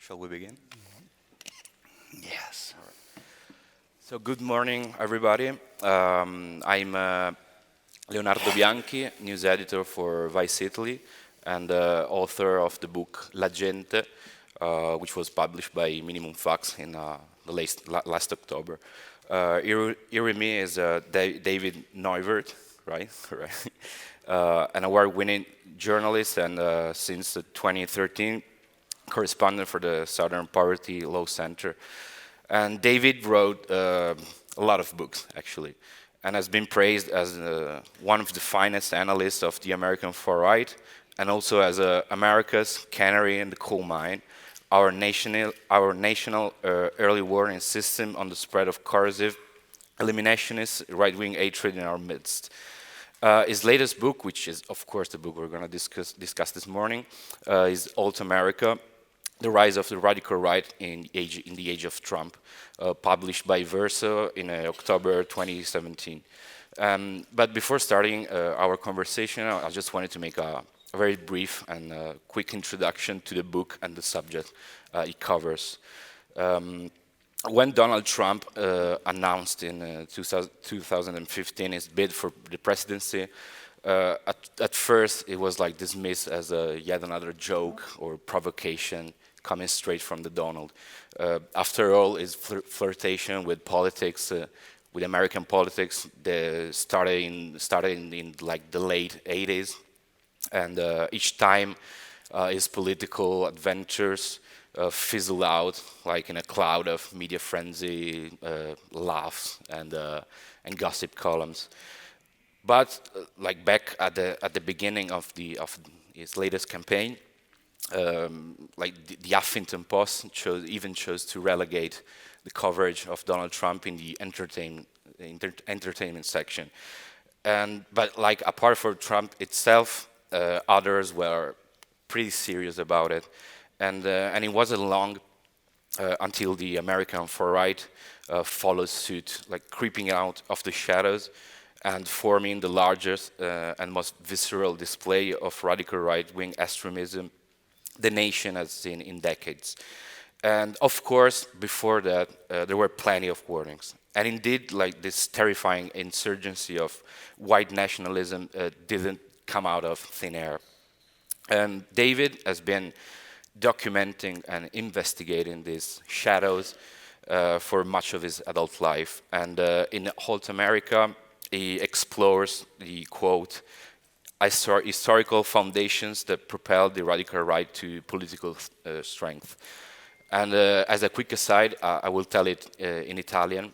Shall we begin? Yes. All right. So good morning, everybody. I'm Leonardo Bianchi, news editor for Vice Italy, and author of the book La Gente, which was published by Minimum Fax in last October. Here with me is David Neiwert, right? An award-winning journalist and since 2013 correspondent for the Southern Poverty Law Center. And David wrote a lot of books, actually, and has been praised as one of the finest analysts of the American far right, and also as America's canary in the coal mine, our national early warning system on the spread of coercive, eliminationist, right-wing hatred in our midst. His latest book, which is, of course, the book we're going to discuss this morning, is altAmerica, The Rise of the Radical Right in the Age of Trump, published by Verso in October 2017. But before starting our conversation, I just wanted to make a very brief and quick introduction to the book and the subject it covers. When Donald Trump announced in 2015 his bid for the presidency, at first it was like dismissed as yet another joke or provocation coming straight from the Donald. After all, his flirtation with politics, with American politics, started in like the late 80s, and each time his political adventures fizzled out like in a cloud of media frenzy, laughs, and gossip columns. But like back at the beginning of his latest campaign, like the Huffington Post even chose to relegate the coverage of Donald Trump in the entertainment section. But like apart from Trump itself, others were pretty serious about it, and it wasn't long until the American far right followed suit, like creeping out of the shadows and forming the largest and most visceral display of radical right-wing extremism the nation has seen in decades. And of course, before that, there were plenty of warnings. And indeed, like this terrifying insurgency of white nationalism didn't come out of thin air. And David has been documenting and investigating these shadows for much of his adult life. And in altAmerica, he explores the, quote, historical foundations that propelled the radical right to political strength. And as a quick aside, I will tell it in Italian.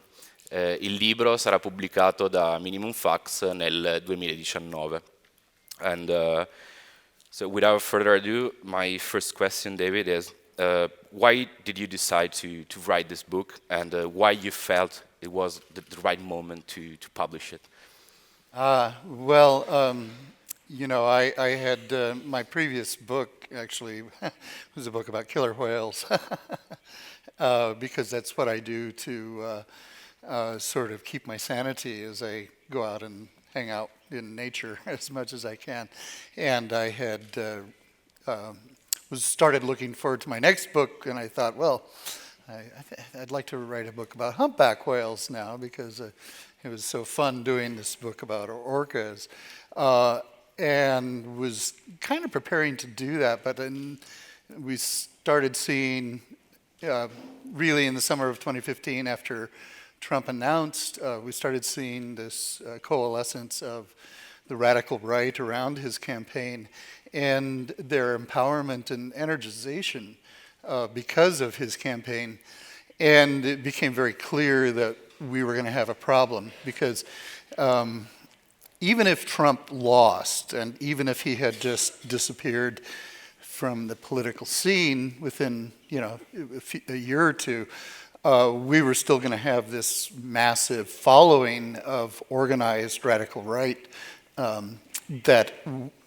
Il libro sarà pubblicato da Minimum Fax nel 2019. And so without further ado, my first question, David, is why did you decide to write this book, and why you felt it was the right moment to publish it? You know, I had my previous book actually was a book about killer whales because that's what I do to sort of keep my sanity as I go out and hang out in nature as much as I can. And I had started looking forward to my next book, and I thought, well, I'd like to write a book about humpback whales now because it was so fun doing this book about orcas. And was kind of preparing to do that, but then we started seeing, really in the summer of 2015, after Trump announced, we started seeing this coalescence of the radical right around his campaign and their empowerment and energization because of his campaign. And it became very clear that we were going to have a problem because even if Trump lost, and even if he had just disappeared from the political scene within, a year or two, we were still going to have this massive following of organized radical right that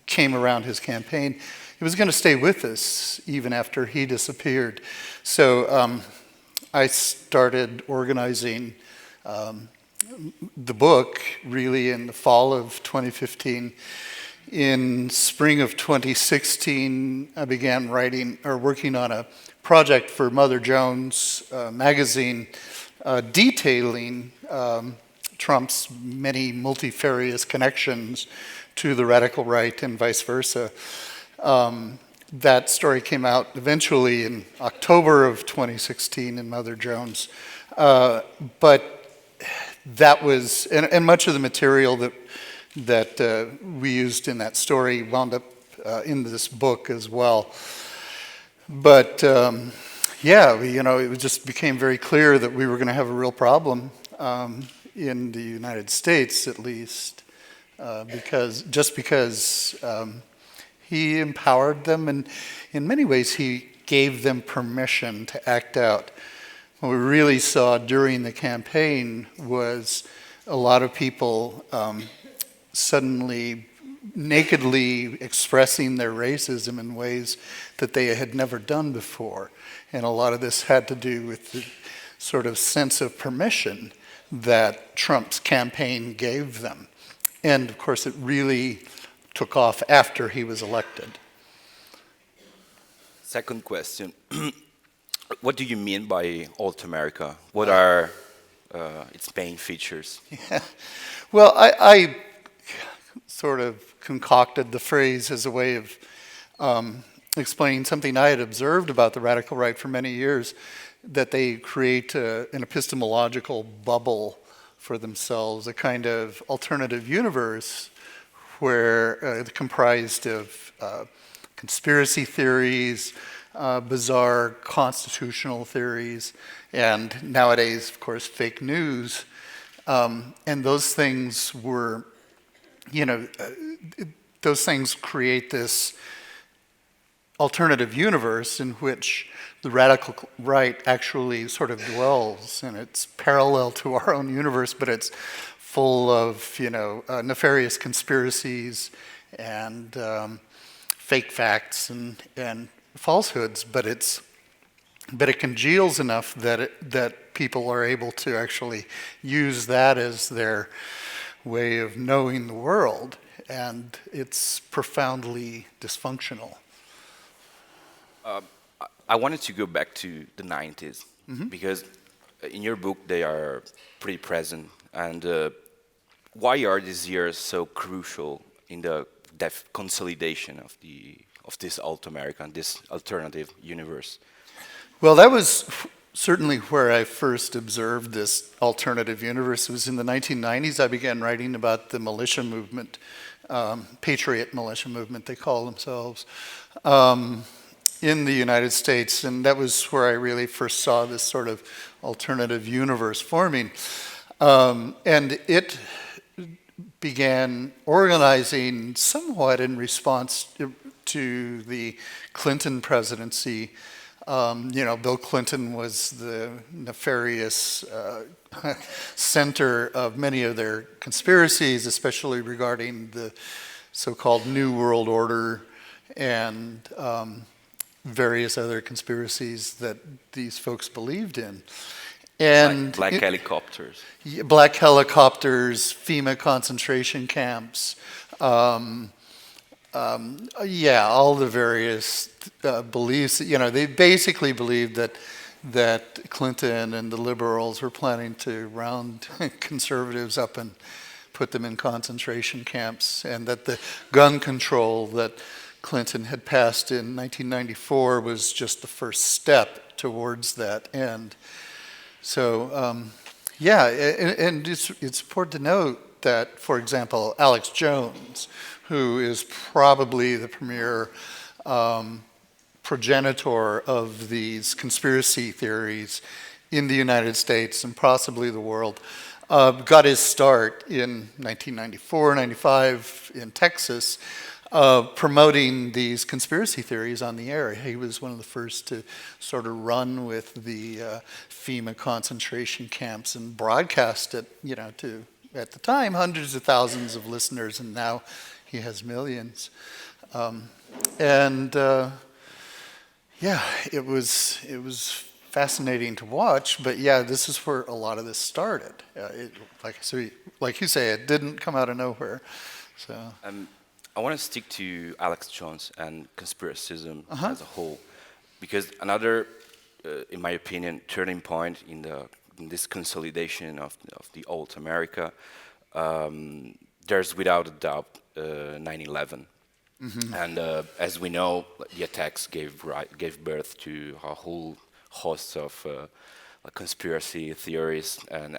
came around his campaign. It was going to stay with us even after he disappeared. So I started organizing the book really in the fall of 2015, in spring of 2016, I began working on a project for Mother Jones magazine detailing Trump's many multifarious connections to the radical right and vice versa. That story came out eventually in October of 2016 in Mother Jones. But that was, and much of the material that we used in that story wound up in this book as well. But it just became very clear that we were going to have a real problem in the United States, at least, because he empowered them, and in many ways he gave them permission to act out. What we really saw during the campaign was a lot of people suddenly nakedly expressing their racism in ways that they had never done before. And a lot of this had to do with the sort of sense of permission that Trump's campaign gave them. And of course, it really took off after he was elected. Second question. What do you mean by altAmerica? What are its main features? Yeah. Well, I sort of concocted the phrase as a way of explaining something I had observed about the radical right for many years, that they create an epistemological bubble for themselves, a kind of alternative universe where comprised of conspiracy theories, bizarre constitutional theories, and nowadays, of course, fake news. And those things were, those things create this alternative universe in which the radical right actually sort of dwells, and it's parallel to our own universe, but it's full of, nefarious conspiracies and fake facts and falsehoods, but it congeals enough that people are able to actually use that as their way of knowing the world, and it's profoundly dysfunctional. I wanted to go back to the 90s, because in your book they are pretty present. And why are these years so crucial in the consolidation of this altAmerica, this alternative universe? Well, that was certainly where I first observed this alternative universe. It was in the 1990s I began writing about the militia movement, patriot militia movement, they call themselves, in the United States. And that was where I really first saw this sort of alternative universe forming. And it began organizing somewhat in response to the Clinton presidency. Bill Clinton was the nefarious center of many of their conspiracies, especially regarding the so-called New World Order and various other conspiracies that these folks believed in. And Black helicopters. Black helicopters, FEMA concentration camps, all the various beliefs. They basically believed that Clinton and the liberals were planning to round conservatives up and put them in concentration camps, and that the gun control that Clinton had passed in 1994 was just the first step towards that end. So, and it's important to note that, for example, Alex Jones, who is probably the premier progenitor of these conspiracy theories in the United States and possibly the world, got his start in 1994, 95 in Texas, promoting these conspiracy theories on the air. He was one of the first to sort of run with the FEMA concentration camps and broadcast it, to, at the time, hundreds of thousands of listeners, and now he has millions. It was fascinating to watch, but this is where a lot of this started. Like you say, it didn't come out of nowhere. So. I want to stick to Alex Jones and conspiracism as a whole, because another, in my opinion, turning point in this consolidation of the altAmerica, there's without a doubt 9/11. And as we know, the attacks gave birth to a whole host of conspiracy theories and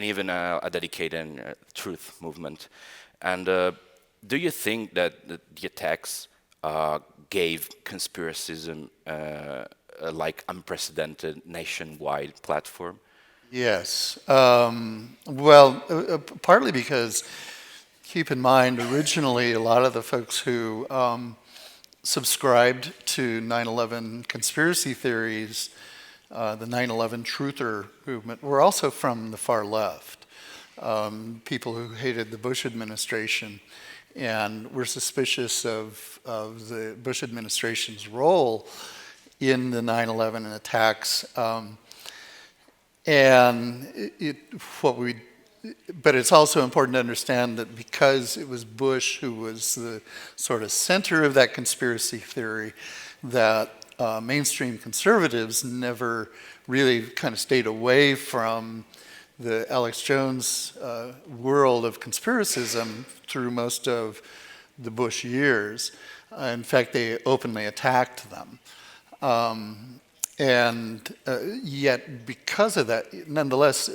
even a dedicated truth movement. And do you think that the attacks gave conspiracism a like unprecedented nationwide platform? Yes. Partly because, keep in mind, originally a lot of the folks who subscribed to 9/11 conspiracy theories, the 9/11 truther movement, were also from the far left. People who hated the Bush administration and were suspicious of the Bush administration's role in the 9/11 attacks. But it's also important to understand that because it was Bush who was the sort of center of that conspiracy theory, that mainstream conservatives never really kind of stayed away from the Alex Jones world of conspiracism through most of the Bush years. In fact, they openly attacked them. Yet because of that, nonetheless,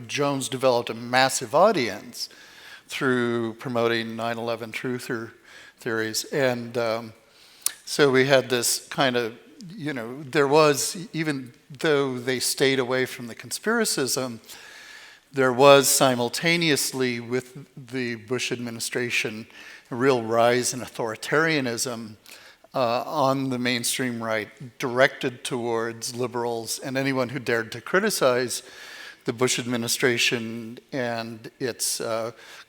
Jones developed a massive audience through promoting 9/11 truther theories. And so we had this kind of, there was, even though they stayed away from the conspiracism, there was simultaneously with the Bush administration a real rise in authoritarianism on the mainstream right, directed towards liberals and anyone who dared to criticize the Bush administration and its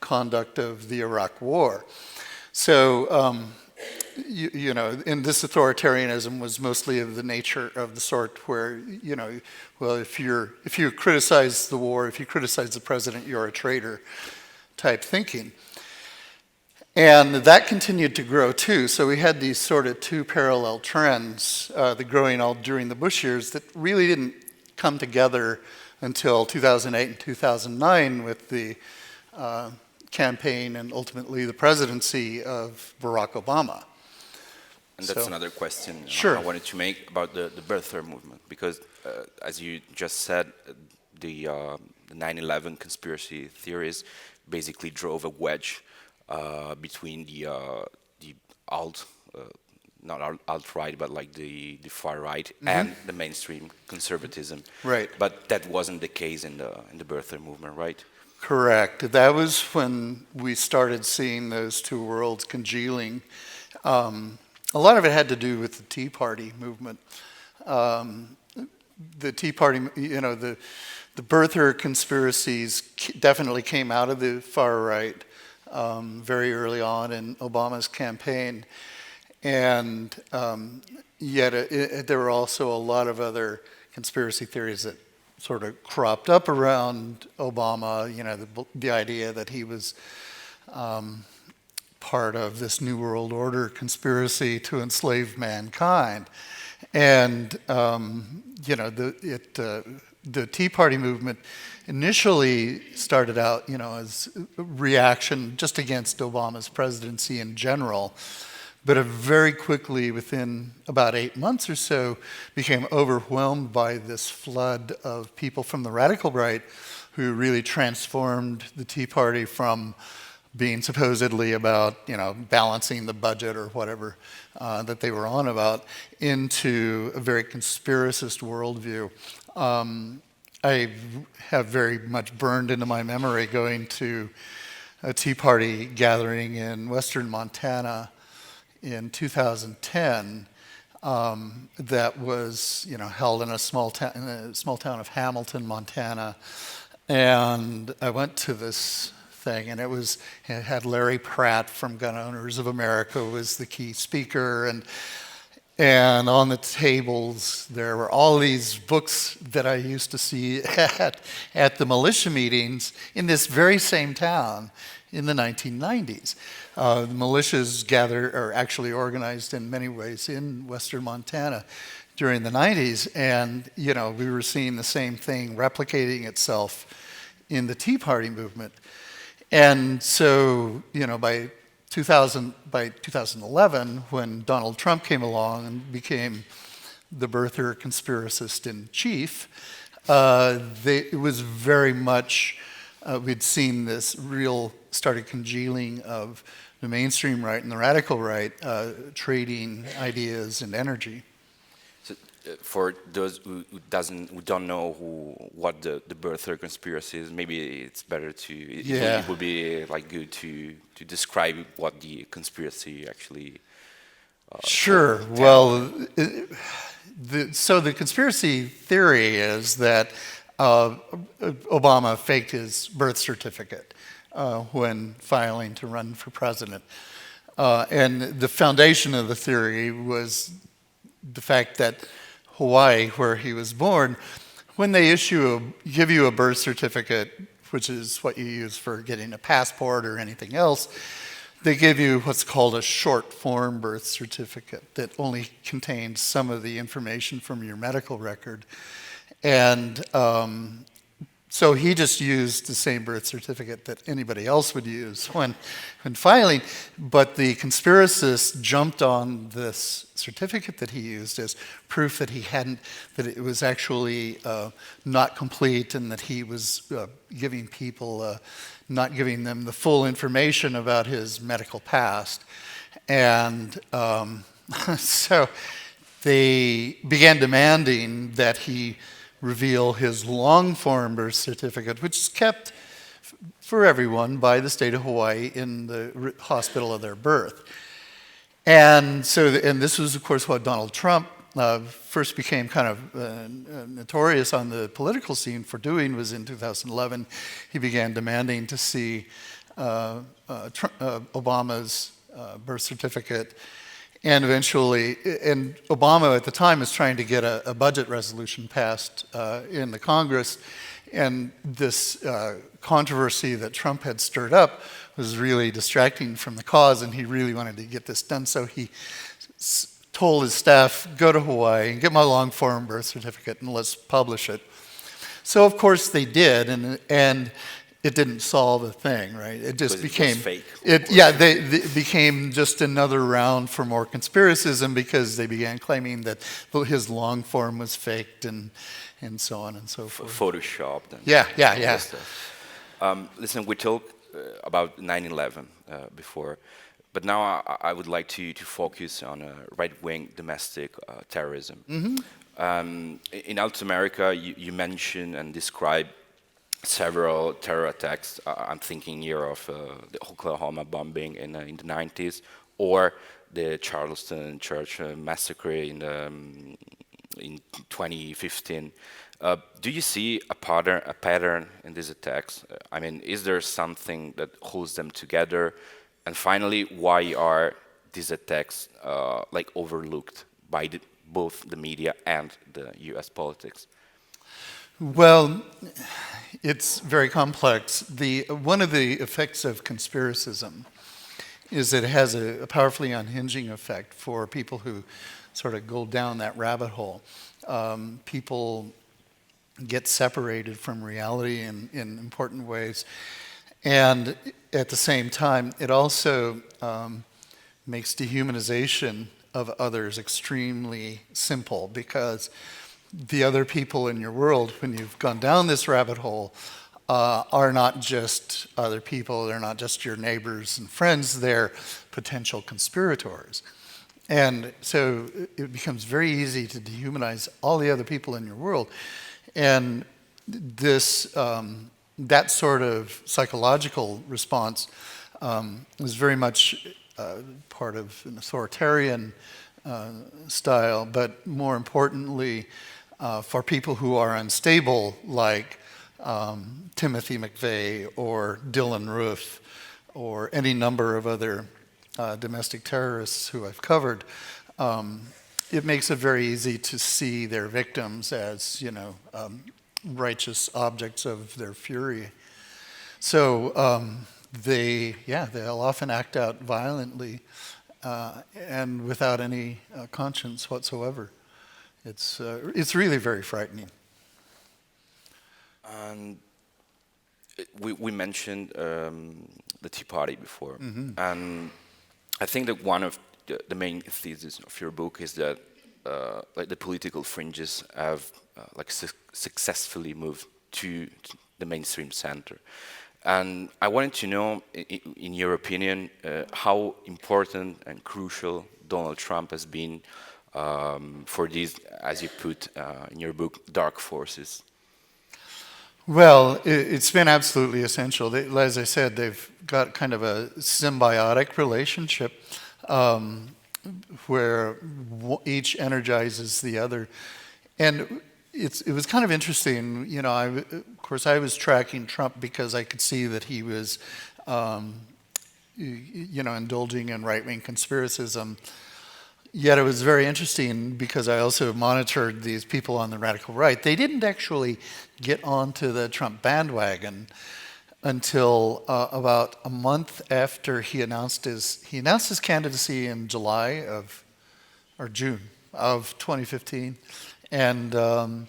conduct of the Iraq War. So, and this authoritarianism was mostly of the nature of the sort where, well, if you criticize the war, if you criticize the president, you're a traitor type thinking. And that continued to grow too. So we had these sort of two parallel trends, the growing all during the Bush years that really didn't come together until 2008 and 2009 with the campaign and ultimately the presidency of Barack Obama. And that's another question Sure. I wanted to make about the birther movement, because as you just said, the 9/11 conspiracy theories basically drove a wedge between the not alt-right, but like the far right and the mainstream conservatism. Right. But that wasn't the case in the birther movement, right? Correct. That was when we started seeing those two worlds congealing. A lot of it had to do with the Tea Party movement. The Tea Party, the birther conspiracies definitely came out of the far right very early on in Obama's campaign. And yet there were also a lot of other conspiracy theories that sort of cropped up around Obama, the idea that he was part of this New World Order conspiracy to enslave mankind. And, the Tea Party movement initially started out, as a reaction just against Obama's presidency in general, but it very quickly, within about 8 months or so, became overwhelmed by this flood of people from the radical right who really transformed the Tea Party from being supposedly about, balancing the budget or whatever that they were on about, into a very conspiracist worldview. I have very much burned into my memory going to a Tea Party gathering in western Montana in 2010 that was, held in a small town of Hamilton, Montana. And I went to this thing, and it had Larry Pratt from Gun Owners of America was the key speaker, And on the tables, there were all these books that I used to see at the militia meetings in this very same town in the 1990s. The militias are actually organized in many ways in western Montana during the 90s. And, we were seeing the same thing replicating itself in the Tea Party movement. And so, by 2011, when Donald Trump came along and became the birther conspiracist in chief, it was very much, we'd seen this real started congealing of the mainstream right and the radical right trading ideas and energy. So, for those who don't know what the birther conspiracy is, maybe it's better to it would be like good to describe what the conspiracy actually. Sure. Well, so the conspiracy theory is that Obama faked his birth certificate when filing to run for president. And the foundation of the theory was the fact that Hawaii, where he was born, when they give you a birth certificate, which is what you use for getting a passport or anything else, they give you what's called a short form birth certificate that only contains some of the information from your medical record. And so he just used the same birth certificate that anybody else would use when filing, but the conspiracists jumped on this certificate that he used as proof that that it was actually not complete, and that he was giving people, not giving them the full information about his medical past. And so they began demanding that he reveal his long-form birth certificate, which is kept for everyone by the state of Hawaii in the hospital of their birth. And this was, of course, what Donald Trump first became kind of notorious on the political scene for doing. Was in 2011, he began demanding to see Obama's birth certificate. And eventually, Obama at the time was trying to get a budget resolution passed in the Congress, and this controversy that Trump had stirred up was really distracting from the cause, and he really wanted to get this done. So he told his staff, go to Hawaii and get my long form birth certificate and let's publish it. So of course they did, and it didn't solve a thing, right? It just became fake. They became just another round for more conspiracism, because they began claiming that his long form was faked and so on and so forth. Photoshopped. Listen, we talked about 9/11 before, but now I would like to focus on right-wing domestic terrorism. Mm-hmm. In altAmerica, you mention and describe several terror attacks. I'm thinking here of the Oklahoma bombing in the 90s, or the Charleston church massacre in 2015. Do you see a pattern in these attacks? I mean, is there something that holds them together? And finally, why are these attacks overlooked by both the media and the U.S. politics? Well, it's very complex. One of the effects of conspiracism is that it has a powerfully unhinging effect for people who sort of go down that rabbit hole. People get separated from reality in important ways. And at the same time, it also makes dehumanization of others extremely simple, because the other people in your world, when you've gone down this rabbit hole, are not just other people, they're not just your neighbors and friends, they're potential conspirators. And so it becomes very easy to dehumanize all the other people in your world. And that sort of psychological response is very much part of an authoritarian style, but more importantly, for people who are unstable, like Timothy McVeigh or Dylan Roof or any number of other domestic terrorists who I've covered, it makes it very easy to see their victims as, righteous objects of their fury. So they'll often act out violently and without any conscience whatsoever. It's really very frightening. And we mentioned the Tea Party before, and I think that one of the main theses of your book is that like the political fringes have successfully moved to the mainstream center. And I wanted to know, in your opinion, how important and crucial Donald Trump has been for these, as you put in your book, dark forces. Well, it's been absolutely essential. As I said, they've got kind of a symbiotic relationship where each energizes the other. And it was kind of interesting, of course I was tracking Trump because I could see that he was, indulging in right-wing conspiracism. Yet it was very interesting because I also monitored these people on the radical right. They didn't actually get onto the Trump bandwagon until about a month after he announced his candidacy in June of 2015, and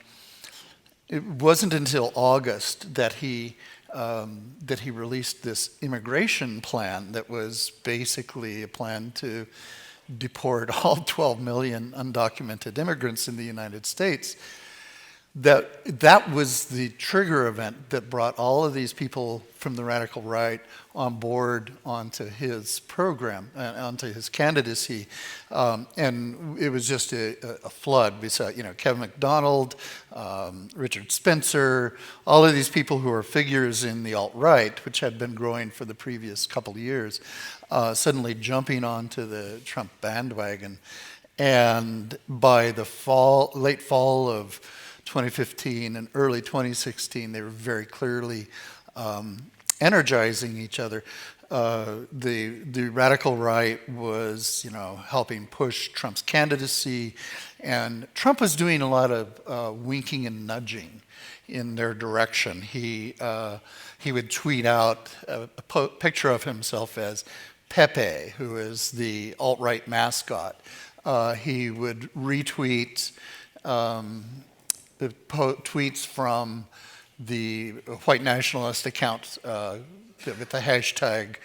it wasn't until August that he released this immigration plan that was basically a plan to deport all 12 million undocumented immigrants in the United States. That was the trigger event that brought all of these people from the radical right on board onto his program, onto his candidacy, and it was just a flood. We saw, Kevin McDonald, Richard Spencer, all of these people who are figures in the alt-right, which had been growing for the previous couple of years, suddenly jumping onto the Trump bandwagon, and by the late fall of 2015 and early 2016, they were very clearly energizing each other. The radical right was, helping push Trump's candidacy, and Trump was doing a lot of winking and nudging in their direction. He would tweet out a picture of himself as Pepe, who is the alt-right mascot. He would retweet the tweets from the white nationalist account with the hashtag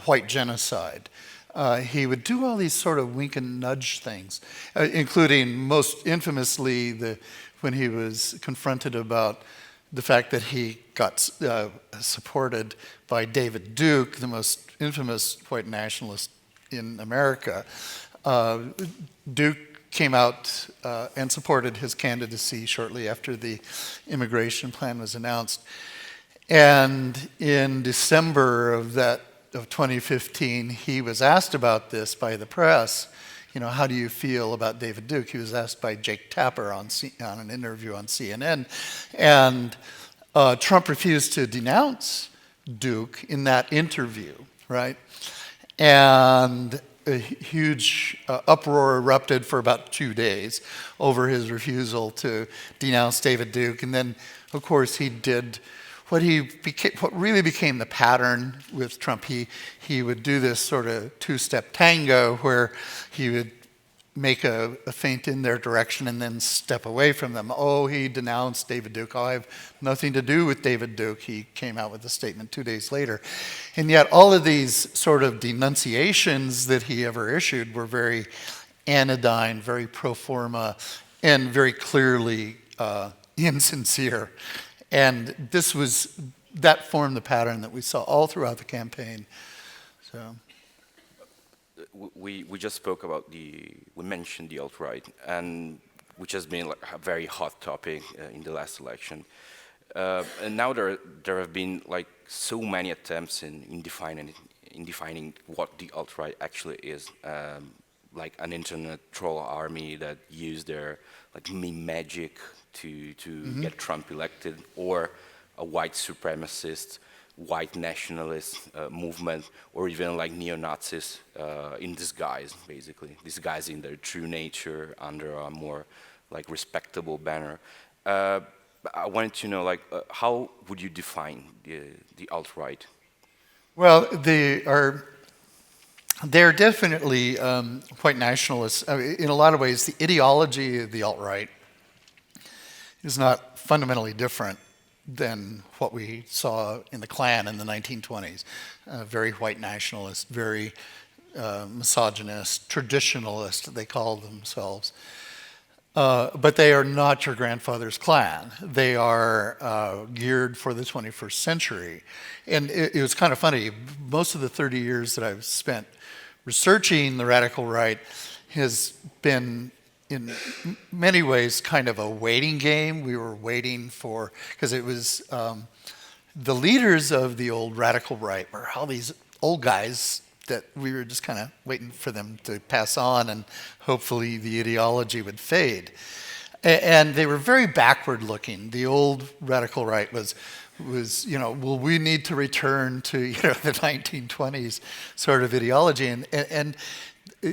white genocide. He would do all these sort of wink and nudge things, including most infamously when he was confronted about the fact that he got supported by David Duke, the most infamous white nationalist in America. Duke came out and supported his candidacy shortly after the immigration plan was announced. And in December of 2015, he was asked about this by the press. How do you feel about David Duke? He was asked by Jake Tapper on an interview on CNN. And Trump refused to denounce Duke in that interview, right? And a huge uproar erupted for about 2 days over his refusal to denounce David Duke. And then, of course, he did what really became the pattern with Trump. He would do this sort of two-step tango where he would make a feint in their direction and then step away from them. Oh, he denounced David Duke. Oh, I have nothing to do with David Duke. He came out with a statement 2 days later. And yet all of these sort of denunciations that he ever issued were very anodyne, very pro forma, and very clearly insincere. And that formed the pattern that we saw all throughout the campaign. So. We just spoke about we mentioned the alt-right, and which has been a very hot topic in the last election. And now there have been so many attempts in defining what the alt-right actually is, like an internet troll army that use their meme magic to get Trump elected, or a white supremacist white nationalist movement, or even like neo-Nazis in disguise, basically, disguising their true nature under a more like respectable banner. I wanted to know, like, how would you define the alt-right? Well, they're definitely white nationalists. I mean, in a lot of ways, the ideology of the alt-right is not fundamentally different than what we saw in the Klan in the 1920s. Very white nationalist, very misogynist, traditionalist, they call themselves. But they are not your grandfather's Klan. They are geared for the 21st century. And it was kind of funny. Most of the 30 years that I've spent researching the radical right has been, in many ways, kind of a waiting game. We were waiting for, because it was the leaders of the old radical right were all these old guys that we were just kind of waiting for them to pass on, and hopefully the ideology would fade. And they were very backward looking. The old radical right was well, we need to return to the 1920s sort of ideology, and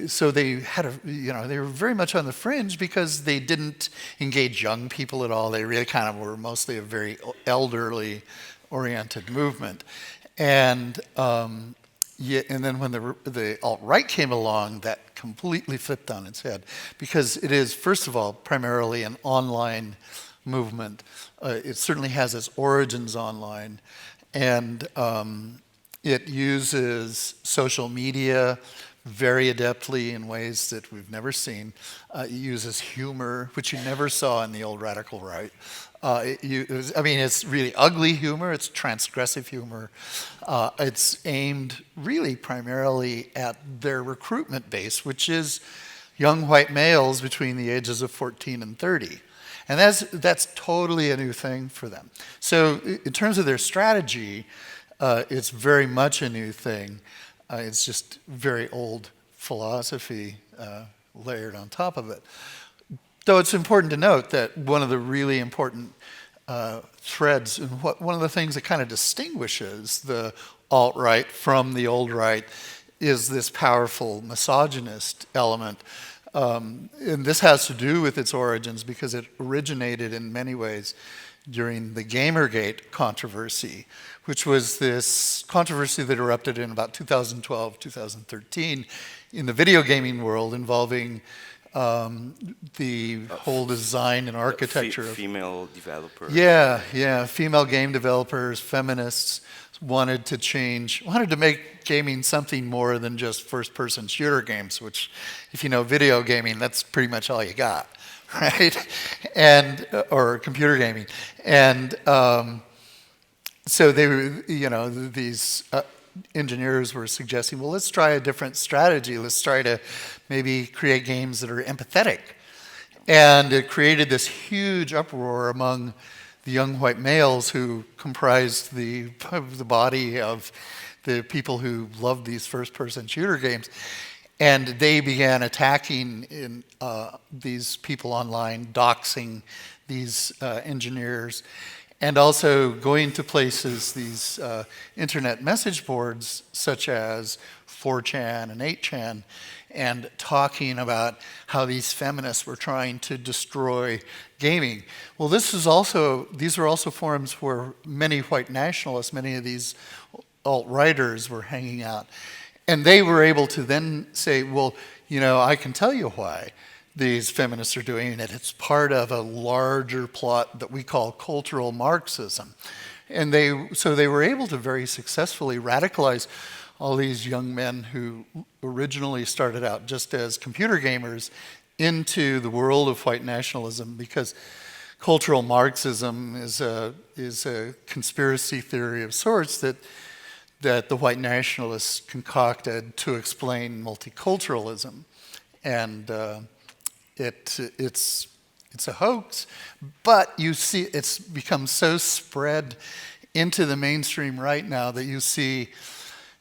so they had they were very much on the fringe because they didn't engage young people at all. They really kind of were mostly a very elderly oriented movement, and then when the alt-right came along, that completely flipped on its head, because it is, first of all, primarily an online movement. It certainly has its origins online, and it uses social media very adeptly in ways that we've never seen. It uses humor, which you never saw in the old radical right. It's really ugly humor, it's transgressive humor. It's aimed really primarily at their recruitment base, which is young white males between the ages of 14 and 30. And that's totally a new thing for them. So in terms of their strategy, it's very much a new thing. It's just very old philosophy layered on top of it. Though it's important to note that one of the really important threads, and one of the things that kind of distinguishes the alt-right from the old right, is this powerful misogynist element. And this has to do with its origins because it originated in many ways during the Gamergate controversy, which was this controversy that erupted in about 2012, 2013 in the video gaming world, involving the whole design and architecture of female developers. Yeah, female game developers, feminists wanted to make gaming something more than just first-person shooter games, which, if you know video gaming, that's pretty much all you got, right? Or computer gaming. And so they were, these engineers were suggesting, well, let's try a different strategy. Let's try to maybe create games that are empathetic. And it created this huge uproar among the young white males who comprised the body of the people who loved these first-person shooter games. And they began attacking these people online, doxing these engineers, and also going to places, these internet message boards such as 4chan and 8chan, and talking about how these feminists were trying to destroy gaming. Well, these are also forums where many white nationalists, many of these alt-righters were hanging out. And they were able to then say, well, I can tell you why these feminists are doing it. It's part of a larger plot that we call cultural Marxism. And so they were able to very successfully radicalize all these young men who originally started out just as computer gamers into the world of white nationalism, because cultural Marxism is a conspiracy theory of sorts that the white nationalists concocted to explain multiculturalism. And it's a hoax, but you see it's become so spread into the mainstream right now that you see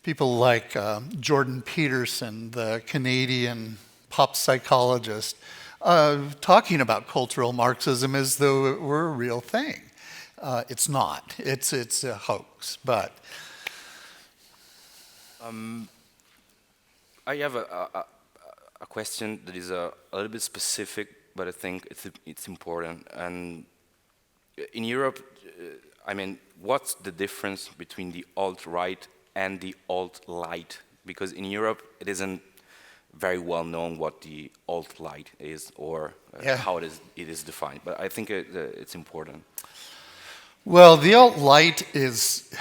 people like Jordan Peterson, the Canadian pop psychologist, talking about cultural Marxism as though it were a real thing. It's not. It's a hoax. But I have a question that is a little bit specific, but I think it's important. And in Europe, I mean, what's the difference between the alt-right and the alt-light? Because in Europe, it isn't very well known what the alt-light is or how it is defined. But I think it's important. well, the alt-light is.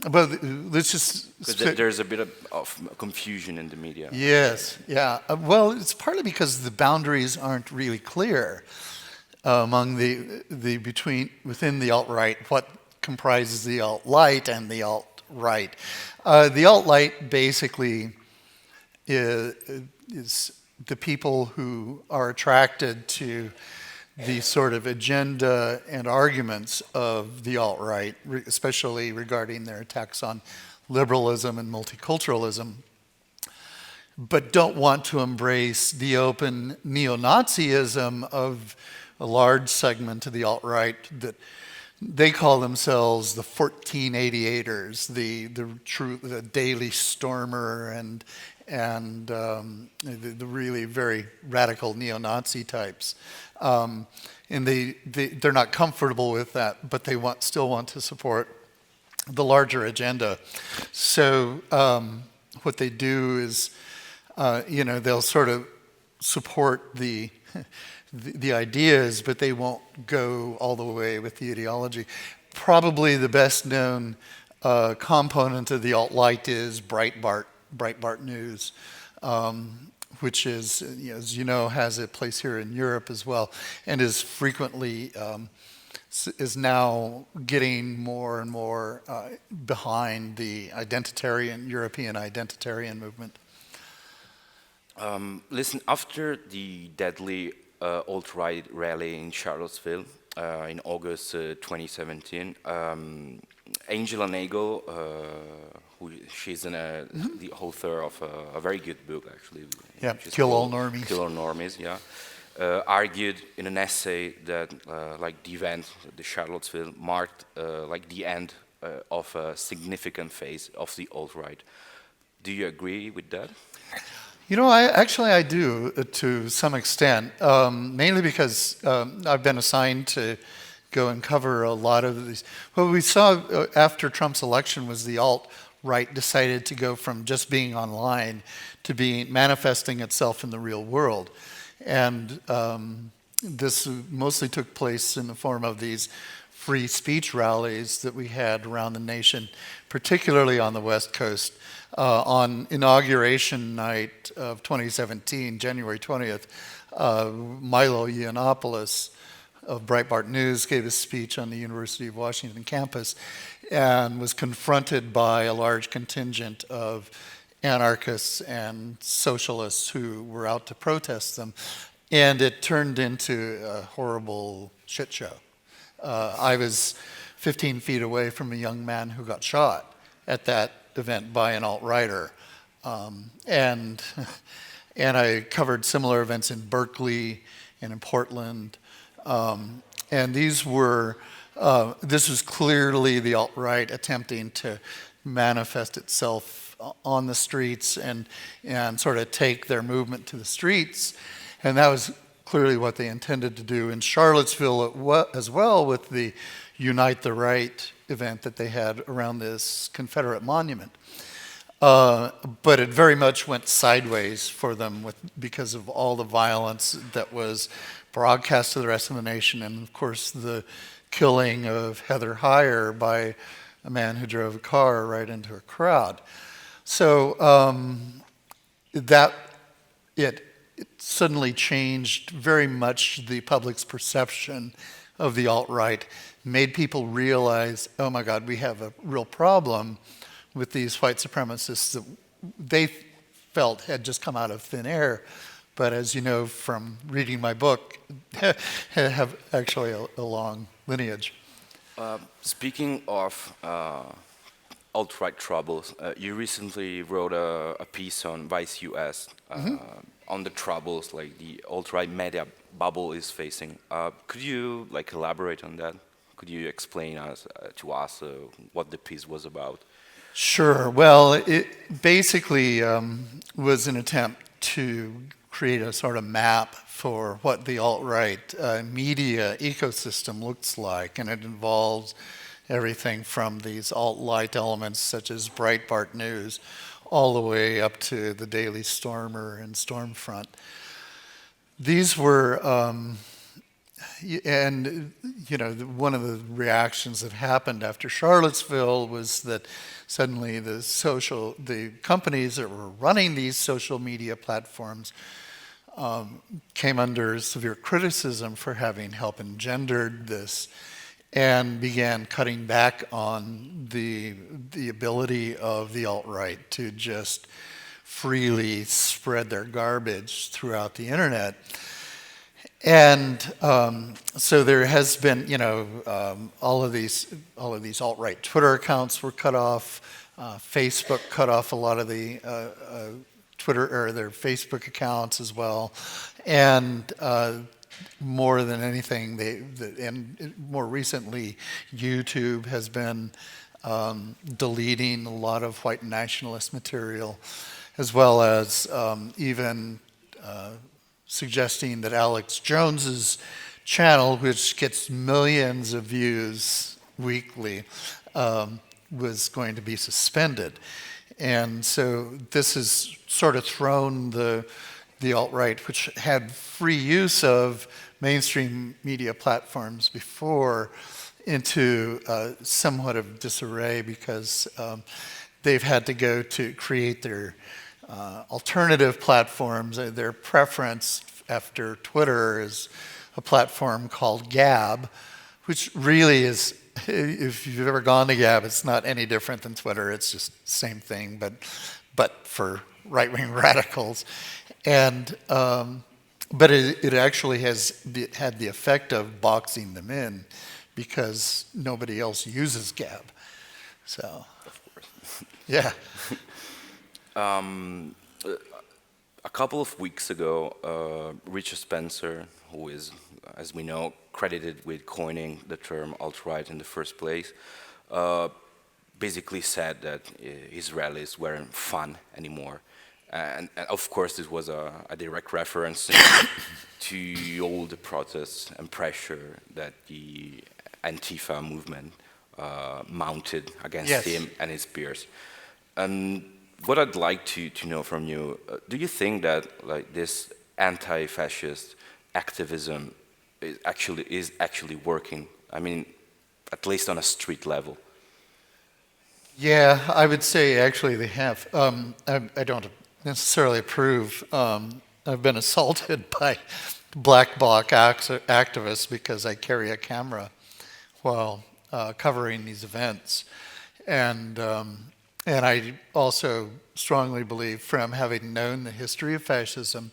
But let's just. Because there's a bit of confusion in the media. Yes, yeah. Well, it's partly because the boundaries aren't really clear among within the alt-right, what comprises the alt-light and the alt-right. The alt-light basically is the people who are attracted to the sort of agenda and arguments of the alt-right, especially regarding their attacks on liberalism and multiculturalism, but don't want to embrace the open neo-Nazism of a large segment of the alt-right that they call themselves the 1488ers, the daily stormer and the really very radical neo-Nazi types. And they're not comfortable with that, but they still want to support the larger agenda. So what they do is, they'll sort of support the ideas, but they won't go all the way with the ideology. Probably the best known component of the alt-light is Breitbart News, which is, as you know, has a place here in Europe as well, and is frequently is now getting more and more behind the European identitarian movement. Listen, after the deadly alt-right rally in Charlottesville in August 2017, Angela Nagel, she's the author of a very good book, actually. Yeah, Kill All Normies. Kill All Normies, yeah. Argued in an essay that the event, the Charlottesville, marked the end of a significant phase of the alt-right. Do you agree with that? I do to some extent, mainly because I've been assigned to go and cover a lot of these. What we saw after Trump's election was the alt-right decided to go from just being online to manifesting itself in the real world. And this mostly took place in the form of these free speech rallies that we had around the nation, particularly on the West Coast. On inauguration night of 2017, January 20th, Milo Yiannopoulos of Breitbart News gave a speech on the University of Washington campus and was confronted by a large contingent of anarchists and socialists who were out to protest them. And it turned into a horrible shit show. I was 15 feet away from a young man who got shot at that event by an alt-righter. And I covered similar events in Berkeley and in Portland. And this was clearly the alt-right attempting to manifest itself on the streets and sort of take their movement to the streets. And that was clearly what they intended to do in Charlottesville as well, with the Unite the Right event that they had around this Confederate monument. But it very much went sideways for them because of all the violence that was broadcast to the rest of the nation, and of course the killing of Heather Heyer by a man who drove a car right into a crowd. So it suddenly changed very much the public's perception of the alt-right, made people realize, oh my God, we have a real problem with these white supremacists that they felt had just come out of thin air, but as you know from reading my book, have actually a long lineage. Speaking of alt-right troubles, you recently wrote a piece on Vice US on the troubles like the alt-right media bubble is facing. Could you elaborate on that? Could you explain to us what the piece was about? Sure. Well, it basically was an attempt to create a sort of map for what the alt-right media ecosystem looks like, and it involves everything from these alt-light elements such as Breitbart News all the way up to the Daily Stormer and Stormfront. These were, and you know, one of the reactions that happened after Charlottesville was that suddenly the companies that were running these social media platforms came under severe criticism for having helped engendered this, and began cutting back on the ability of the alt-right to just freely spread their garbage throughout the internet. And so there has been, you know, all of these alt-right Twitter accounts were cut off. Facebook cut off a lot of the Twitter or their Facebook accounts as well, and more than anything, and more recently, YouTube has been deleting a lot of white nationalist material, as well as even suggesting that Alex Jones's channel, which gets millions of views weekly, was going to be suspended. And so this has sort of thrown the alt-right, which had free use of mainstream media platforms before, into somewhat of disarray, because they've had to go to create their alternative platforms. Their preference after Twitter is a platform called Gab, which really is, if you've ever gone to Gab, it's not any different than Twitter. It's just the same thing, but for right-wing radicals. And but it actually has had the effect of boxing them in, because nobody else uses Gab. So, Of course. Yeah. A couple of weeks ago, Richard Spencer, who is, as we know, credited with coining the term alt-right in the first place, basically said that his rallies weren't fun anymore. And of course, this was a direct reference to all the protests and pressure that the Antifa movement mounted against him and his peers. And what I'd like to know from you, do you think that like this anti-fascist activism is actually working? I mean, at least on a street level. Yeah, I would say actually they have. I don't necessarily approve. I've been assaulted by black bloc activists because I carry a camera while covering these events. And I also strongly believe, from having known the history of fascism,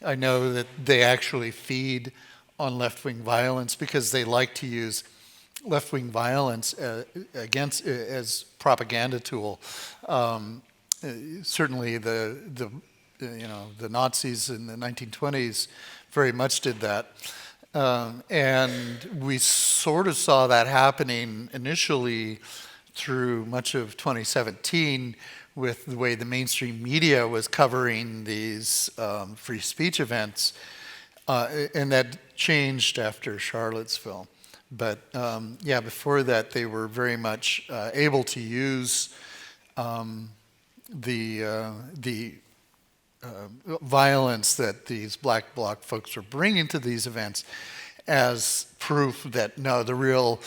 I know that they actually feed on left-wing violence, because they like to use left-wing violence as propaganda tool. Certainly the Nazis in the 1920s very much did that. And we sort of saw that happening initially through much of 2017 with the way the mainstream media was covering these free speech events. And that changed after Charlottesville. But yeah, before that, they were very much able to use the violence that these black bloc folks were bringing to these events as proof that, no, the real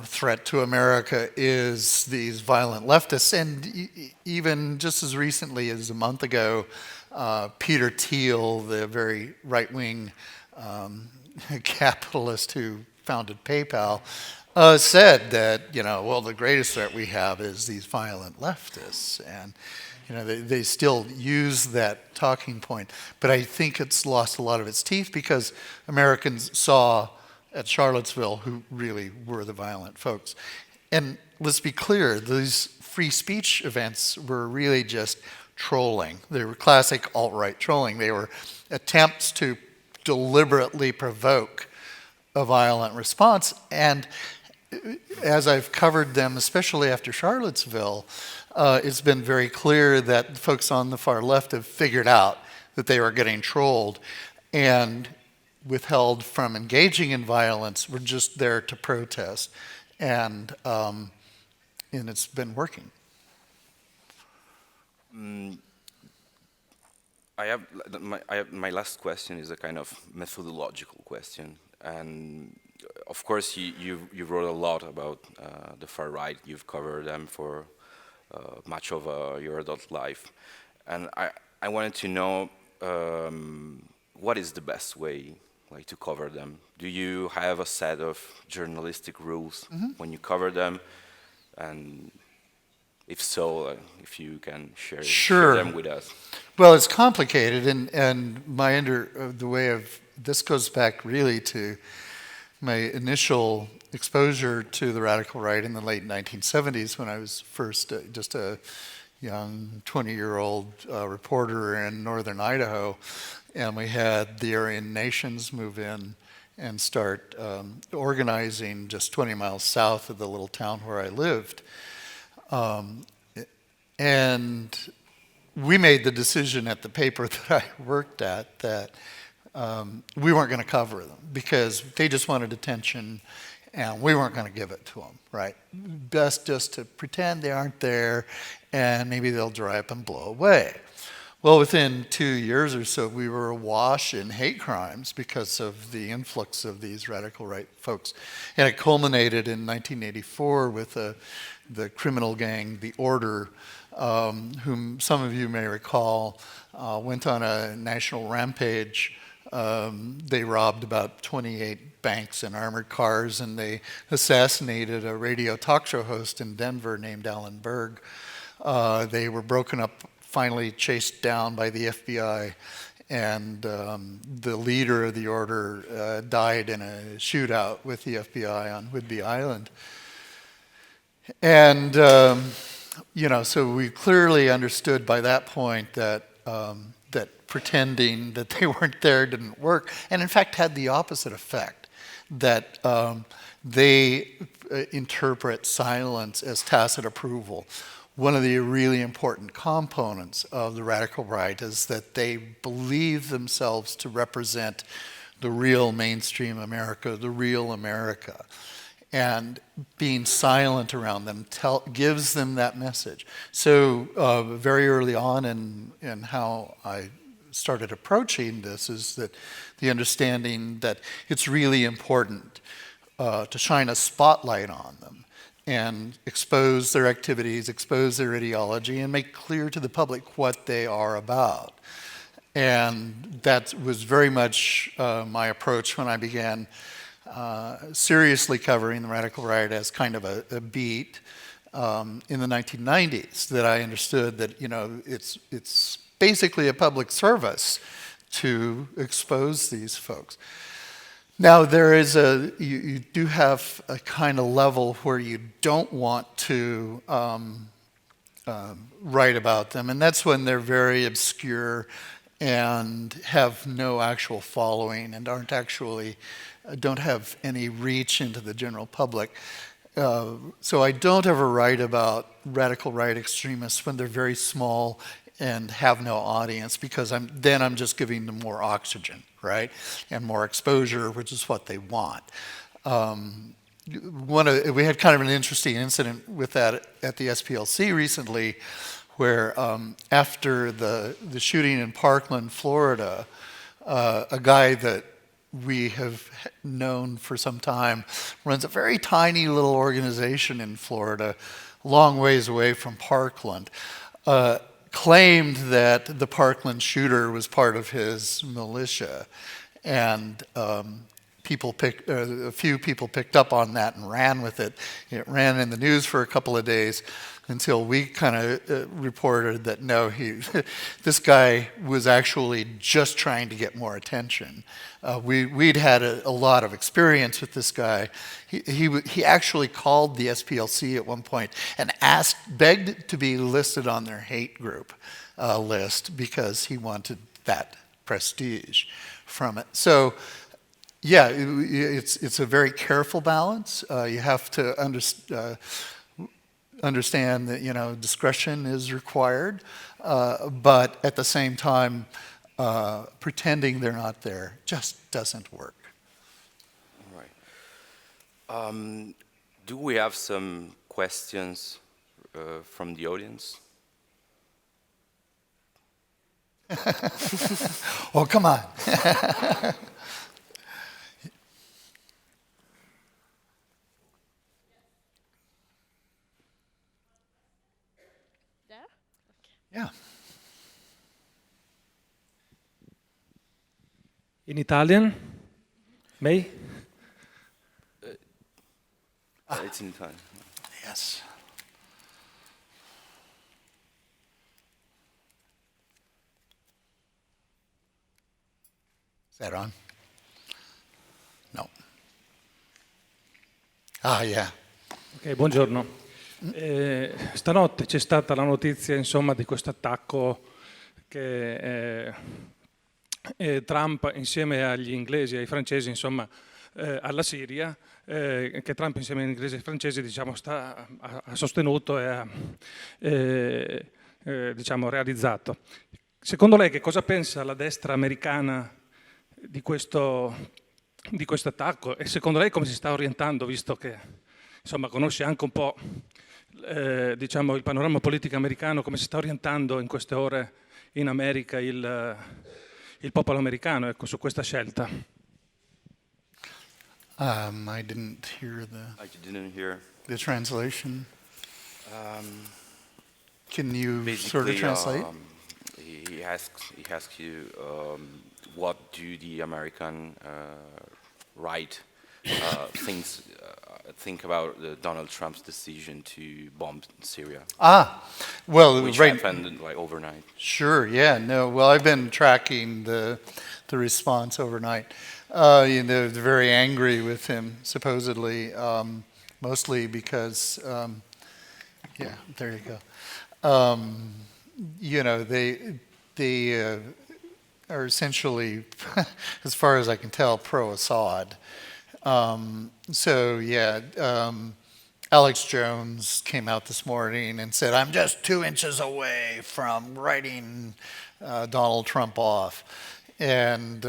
threat to America is these violent leftists. And even just as recently as a month ago, Peter Thiel, the very right-wing capitalist who founded PayPal, said that, well, the greatest threat we have is these violent leftists. And they still use that talking point. But I think it's lost a lot of its teeth because Americans saw at Charlottesville who really were the violent folks. And let's be clear, these free speech events were really just trolling. They were classic alt-right trolling. They were attempts to deliberately provoke a violent response. And as I've covered them, especially after Charlottesville, it's been very clear that folks on the far left have figured out that they were getting trolled and withheld from engaging in violence. Were just there to protest, and it's been working. My last question is a kind of methodological question, and of course you wrote a lot about the far right. You've covered them for much of your adult life, and I wanted to know what is the best way to cover them. Do you have a set of journalistic rules when you cover them, and if so, if you can share them with us? Well, it's complicated, and the way of this goes back really to my initial exposure to the radical right in the late 1970s, when I was first just a young 20-year-old reporter in northern Idaho, and we had the Aryan nations move in and start organizing just 20 miles south of the little town where I lived. And we made the decision at the paper that I worked at that we weren't going to cover them because they just wanted attention and we weren't going to give it to them, right? Best just to pretend they aren't there and maybe they'll dry up and blow away. Well, within 2 years or so, we were awash in hate crimes because of the influx of these radical right folks. And it culminated in 1984 with the criminal gang, The Order, whom some of you may recall, went on a national rampage. They robbed about 28 banks in armored cars, and they assassinated a radio talk show host in Denver named Alan Berg. They were broken up, finally chased down by the FBI, and the leader of The Order died in a shootout with the FBI on Whidbey Island. And so we clearly understood by that point that that pretending that they weren't there didn't work, and in fact had the opposite effect, that they interpret silence as tacit approval. One of the really important components of the radical right is that they believe themselves to represent the real mainstream America, the real America. And being silent around them gives them that message. So very early on in how I started approaching this is that the understanding that it's really important to shine a spotlight on them and expose their activities, expose their ideology, and make clear to the public what they are about. And that was very much my approach when I began seriously covering the radical right as kind of a beat in the 1990s, that I understood that it's basically a public service to expose these folks. Now there is you do have a kind of level where you don't want to write about them, and that's when they're very obscure and have no actual following and don't have any reach into the general public. So I don't ever write about radical right extremists when they're very small and have no audience, because I'm just giving them more oxygen, right, and more exposure, which is what they want. We had kind of an interesting incident with that at the SPLC recently, where after the shooting in Parkland, Florida, a guy that we have known for some time runs a very tiny little organization in Florida, a long ways away from Parkland, claimed that the Parkland shooter was part of his militia, and a few people picked up on that and ran with it. It ran in the news for a couple of days until we kind of reported that no, this guy was actually just trying to get more attention. We'd had a lot of experience with this guy. He actually called the SPLC at one point and begged to be listed on their hate group list because he wanted that prestige from it. So, Yeah, it's a very careful balance. You have to understand that discretion is required, but at the same time, pretending they're not there just doesn't work. All right. Do we have some questions from the audience? Oh, come on. Yeah. In Italian? May? It's in Italian. Yes. Is that on? No. Ah, yeah. Ok, buongiorno. Stanotte c'è stata la notizia, insomma, di questo attacco che Trump insieme agli inglesi e ai francesi, insomma, alla Siria, che Trump insieme agli inglesi e ai francesi, diciamo, ha sostenuto e ha diciamo, realizzato. Secondo lei che cosa pensa la destra americana di questo attacco e secondo lei come si sta orientando, visto che insomma conosce anche un po' diciamo, il panorama politico americano, come si sta orientando in queste ore in America il popolo americano, ecco, su questa scelta? I didn't hear the translation. Can you sort of translate? He asks you what do the American right think about Donald Trump's decision to bomb Syria? Well, which right. happened like overnight. Sure. Yeah. No. Well, I've been tracking the response overnight. They're very angry with him, supposedly, mostly because, yeah. There you go. They are essentially, as far as I can tell, pro-Assad. Alex Jones came out this morning and said, I'm just 2 inches away from writing Donald Trump off. And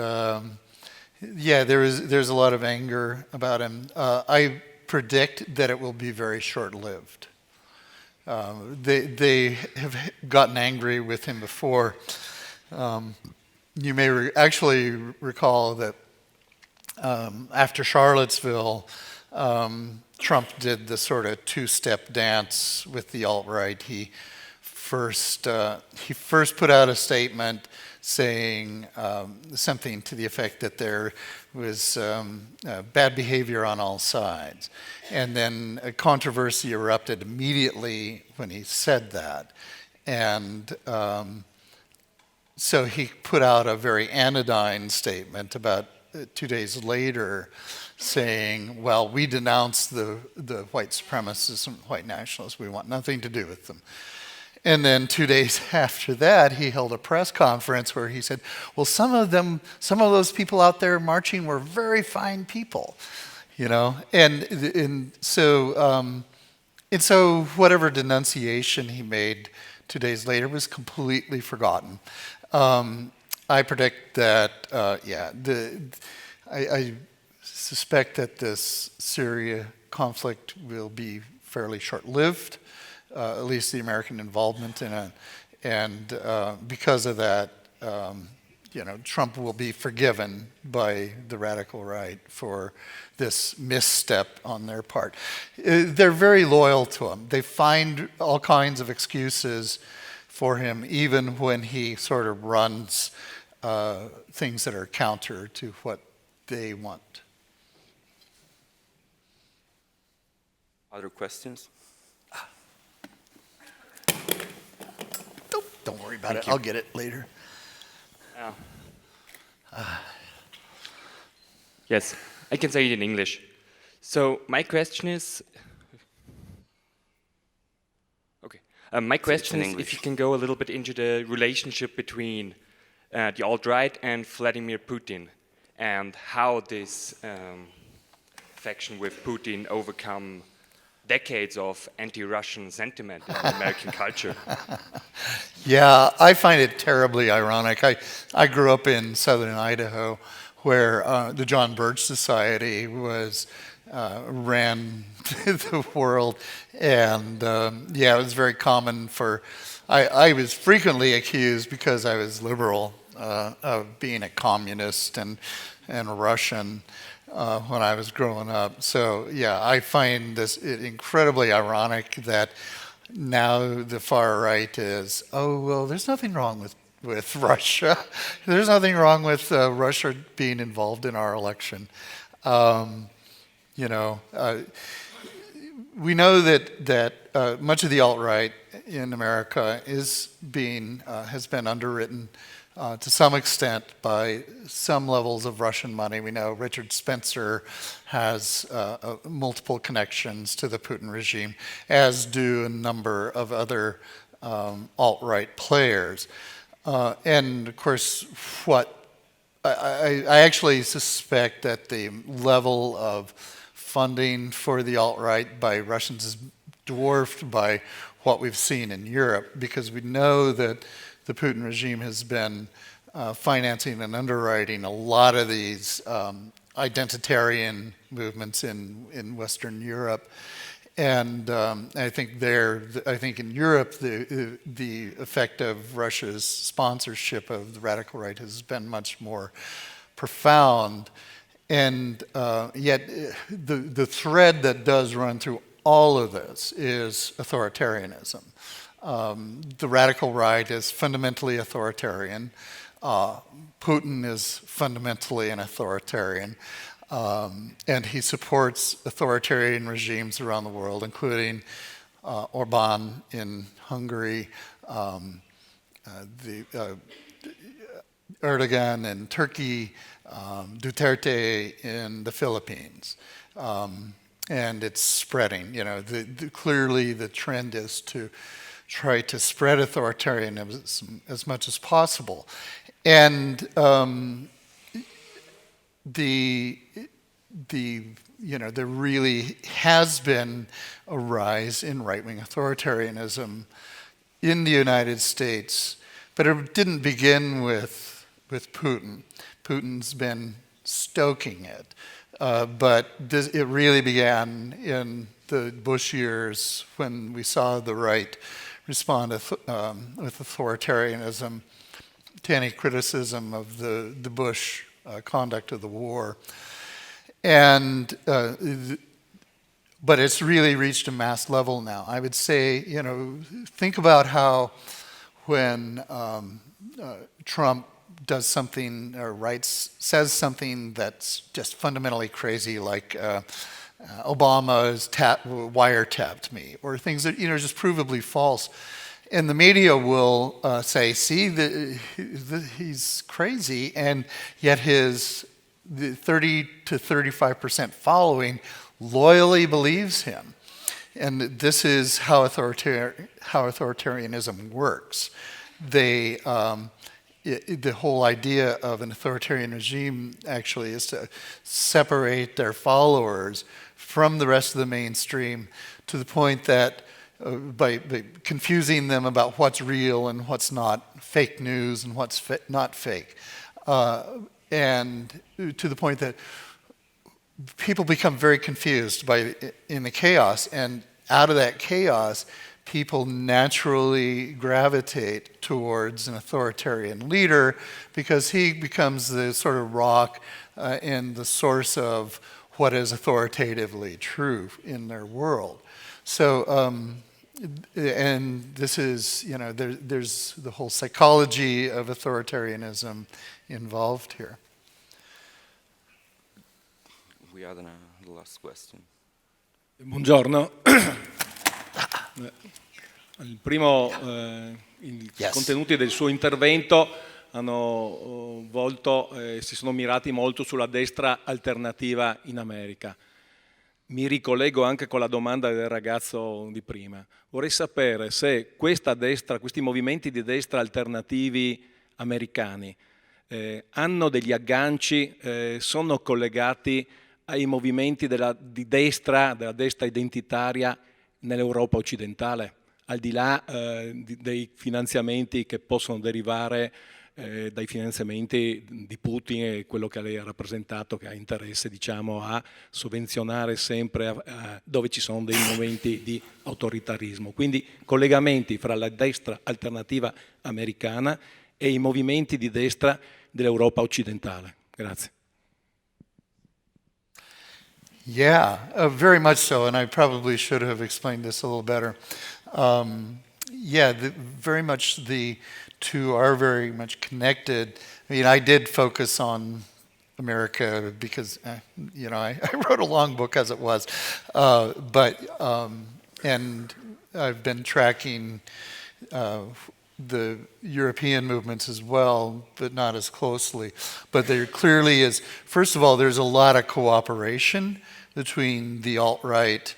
there's a lot of anger about him. I predict that it will be very short-lived. They have gotten angry with him before. You may actually recall that after Charlottesville, Trump did the sort of two-step dance with the alt-right. He first put out a statement saying something to the effect that there was bad behavior on all sides. And then a controversy erupted immediately when he said that. And so he put out a very anodyne statement about 2 days later saying, well, we denounce the white supremacists and white nationalists. We want nothing to do with them. And then 2 days after that, he held a press conference where he said, well, some of those people out there marching were very fine people, And so whatever denunciation he made 2 days later was completely forgotten. I predict that, I suspect that this Syria conflict will be fairly short-lived, at least the American involvement in it. And because of that, Trump will be forgiven by the radical right for this misstep on their part. They're very loyal to him. They find all kinds of excuses for him, even when he sort of runs things that are counter to what they want. Other questions? Don't worry about it. I'll get it later. Yes, I can say it in English. So my question is, my question is if you can go a little bit into the relationship between the alt-right and Vladimir Putin. and how this faction with Putin overcome decades of anti-Russian sentiment in American culture. Yeah, I find it terribly ironic. I grew up in southern Idaho, where the John Birch Society ran the world, and yeah, it was very common for. I was frequently accused, because I was liberal, of being a communist and Russian when I was growing up. So yeah, I find this incredibly ironic that now the far right is, oh well, there's nothing wrong with Russia. There's nothing wrong with Russia being involved in our election. We know that much of the alt-right in America has been underwritten to some extent by some levels of Russian money. We know Richard Spencer has multiple connections to the Putin regime, as do a number of other alt-right players. And of course, I actually suspect that the level of funding for the alt-right by Russians is dwarfed by what we've seen in Europe, because we know that the Putin regime has been financing and underwriting a lot of these identitarian movements in Western Europe. And I think in Europe, the effect of Russia's sponsorship of the radical right has been much more profound. And yet, the thread that does run through all of this is authoritarianism. The radical right is fundamentally authoritarian. Putin is fundamentally an authoritarian. And he supports authoritarian regimes around the world, including Orban in Hungary, Erdogan in Turkey, Duterte in the Philippines. And it's spreading. Clearly the trend is to try to spread authoritarianism as much as possible. And there really has been a rise in right-wing authoritarianism in the United States, but it didn't begin with Putin. Putin's been stoking it, but it really began in the Bush years, when we saw the right respond with authoritarianism to any criticism of the Bush conduct of the war. And but it's really reached a mass level now. I would say, think about how when Trump does something or says something that's just fundamentally crazy, like Obama has wiretapped me, or things that just provably false. And the media will say, see, he's crazy, and yet the 30 to 35% following loyally believes him. And this is how authoritarianism works. The whole idea of an authoritarian regime actually is to separate their followers from the rest of the mainstream, to the point that by confusing them about what's real and what's not, fake news and what's not fake. And to the point that people become very confused in the chaos, and out of that chaos, people naturally gravitate towards an authoritarian leader, because he becomes the sort of rock and the source of what is authoritatively true in their world. So, and this is, there's the whole psychology of authoritarianism involved here. We had the last question. Buongiorno. I contenuti del suo intervento si sono mirati molto sulla destra alternativa in America. Mi ricollego anche con la domanda del ragazzo di prima. Vorrei sapere se questi movimenti di destra alternativi americani hanno degli agganci, sono collegati ai movimenti della destra identitaria nell'Europa occidentale, al di là dei finanziamenti che possono derivare dai finanziamenti di Putin e quello che lei ha rappresentato, che ha interesse, diciamo, a sovvenzionare sempre dove ci sono dei momenti di autoritarismo. Quindi collegamenti fra la destra alternativa americana e i movimenti di destra dell'Europa occidentale. Grazie. Yeah, very much so, and I probably should have explained this a little better. Yeah, very much the two are very much connected. I mean, I did focus on America because, you know, I wrote a long book as it was, and I've been tracking the European movements as well, but not as closely. But there clearly is, first of all, there's a lot of cooperation between the alt-right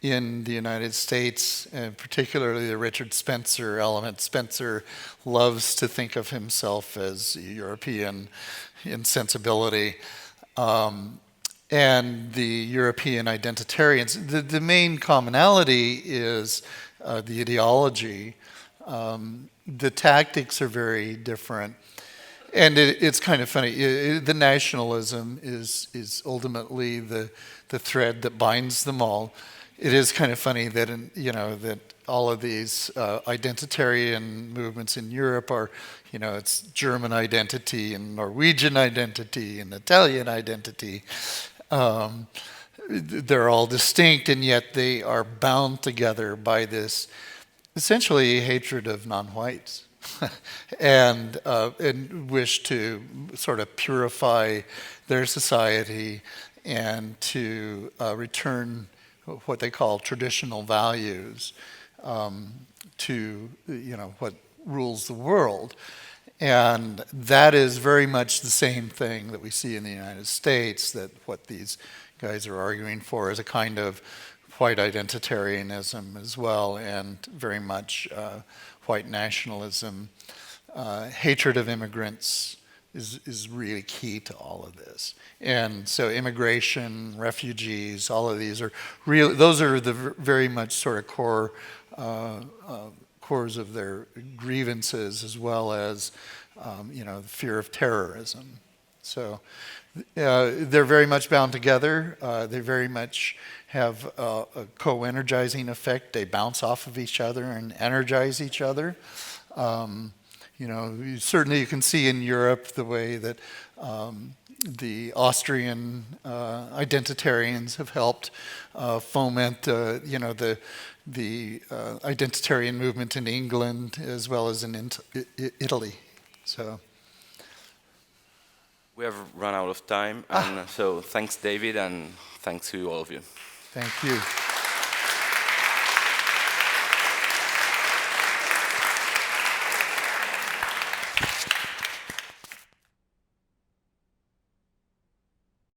in the United States, and particularly the Richard Spencer element. Spencer loves to think of himself as European in sensibility, and the European identitarians. The main commonality is the ideology. The tactics are very different. And it's kind of funny. The nationalism is ultimately the thread that binds them all. It is kind of funny that that all of these identitarian movements in Europe are, it's German identity and Norwegian identity and Italian identity. They're all distinct, and yet they are bound together by this essentially hatred of non-whites. and wish to sort of purify their society and to return what they call traditional values to what rules the world. And that is very much the same thing that we see in the United States, that what these guys are arguing for is a kind of white identitarianism as well, and very much white nationalism. Hatred of immigrants is really key to all of this. And so immigration, refugees, all of these are real. Those are the very much sort of cores of their grievances, as well as the fear of terrorism. So they're very much bound together. They very much have a co-energizing effect. They bounce off of each other and energize each other. Certainly you can see in Europe the way that the Austrian identitarians have helped foment, the identitarian movement in England as well as in Italy. So we have run out of time, and so thanks, David, and thanks to all of you. Thank you.